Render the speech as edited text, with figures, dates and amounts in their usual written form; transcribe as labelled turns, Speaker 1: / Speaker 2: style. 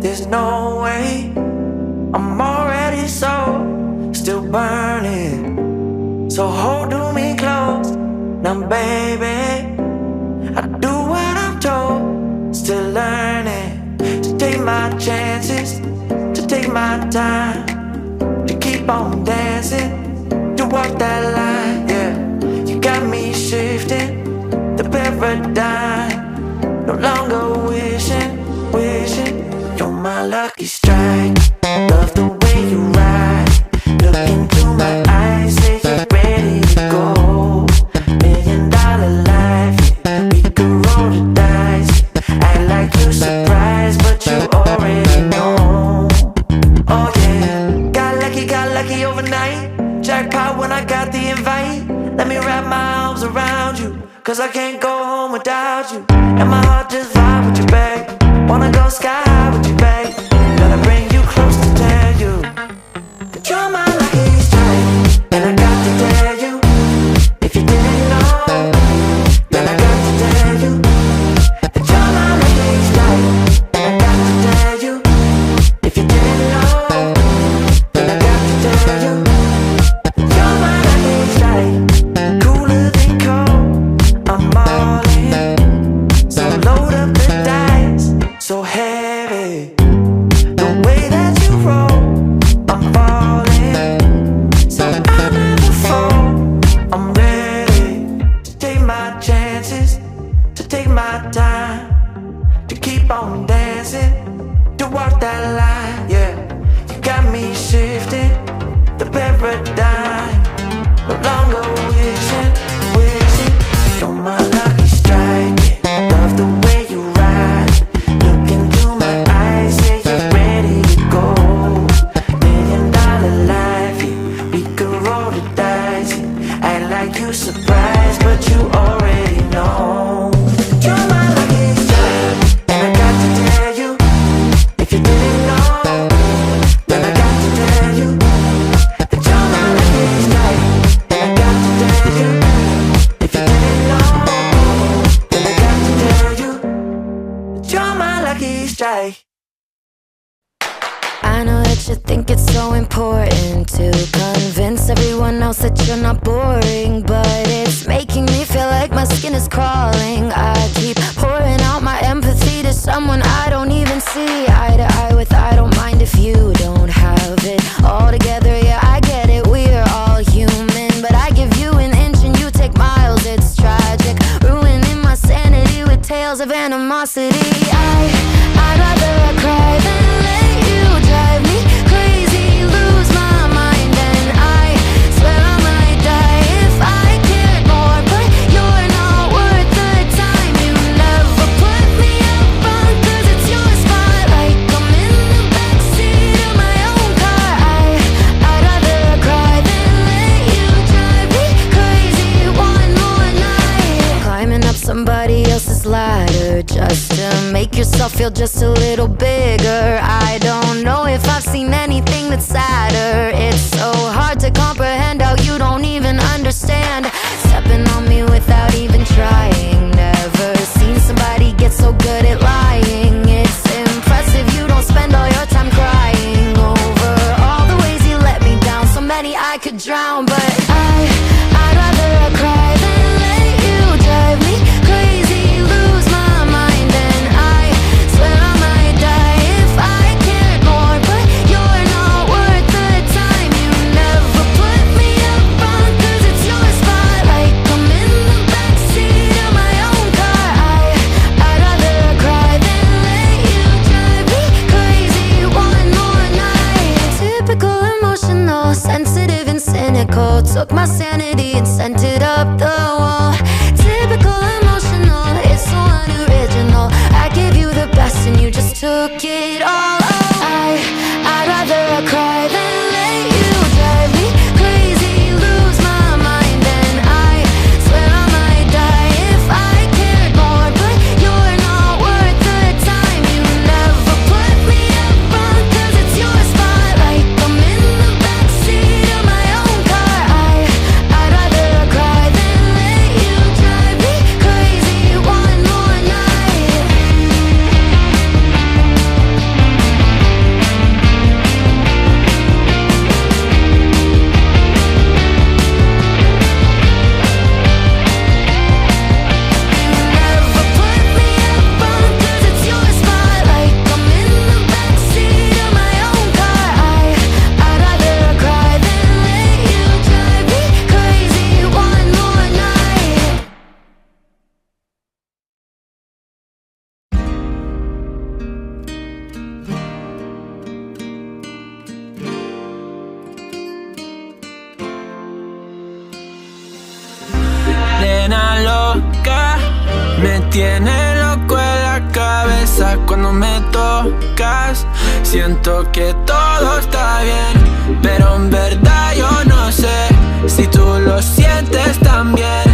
Speaker 1: there's no way. I'm already still burning. So hold me close, now baby. I do what I'm told, still learning to take my chances, to take my time, to keep on dancing, to walk that line, yeah. You got me shifting the paradigm, no longer wishing, you're my lucky strike. Love the way you ride, look into my eyes, say you're ready to go. $1,000,000 life, yeah. We could roll the dice, act like you're surprised, but you already know. Oh yeah, got lucky overnight. Jackpot when I got the invite. Let me wrap my arms around you, cause I can't go home without you. And my heart just vibe with you, babe. Wanna go sky high with you, babe. Gotta bring you close to tell you that you're my lucky strike. And I got to tell you, if you didn't know, then I got to tell you that you're my lucky strike. And I got to tell you, if you didn't know, then I got to tell you that you're my lucky strike. Cooler than cold, I'm all in. So load up the dice, so heavy. The way that you roll, I'm falling. So I'll never fall, I'm ready to take my chances, to take my time, to keep on dancing, to walk that line, yeah. You got me shifting the paradigm, no longer wishing, you're my lucky strike, yeah. Love the way you ride, look into my eyes, say you're ready to go. $1,000,000 life, yeah. We could roll the dice, yeah. Act like you surprised, but you already know. You're my lucky strike, and I got to tell you, if you didn't know, then I got to tell you that you're my lucky strike. And I got to tell you, if you didn't know, then I got to tell you that you're my lucky strike.
Speaker 2: I know that you think it's so important to convince everyone else that you're not boring, but it's making me feel like my skin is crawling. I keep pouring out my empathy to someone I don't even see eye to eye with. I don't mind if you don't have it all together, yeah, I get it, we're all human. But I give you an inch and you take miles, it's tragic, ruining my sanity with tales of animosity. I'd rather I cry than let you drive me crazy, lose my mind, and I swear I might die if I cared more. But you're not worth the time, you never put me up front, cause it's your spotlight. I'm in the backseat of my own car. I'd rather cry than let you drive me crazy one more night. Climbing up somebody else's ladder just to make yourself feel just a little bigger. I don't know if I've seen anything that's sadder. It's so hard to comprehend how you don't even understand, stepping on me without even trying. Never seen somebody get so good at lying. It's impressive you don't spend all your time crying over all the ways you let me down. So many I could drown, but I'd rather I cry than let you drive me crazy, lose my mind, and I swear I might die if I cared more. But you're not worth the time, you never put me up front, cause it's your spot.
Speaker 3: tiene loco en la cabeza cuando me tocas. Siento que todo está bien, pero en verdad yo no sé si tú lo sientes también.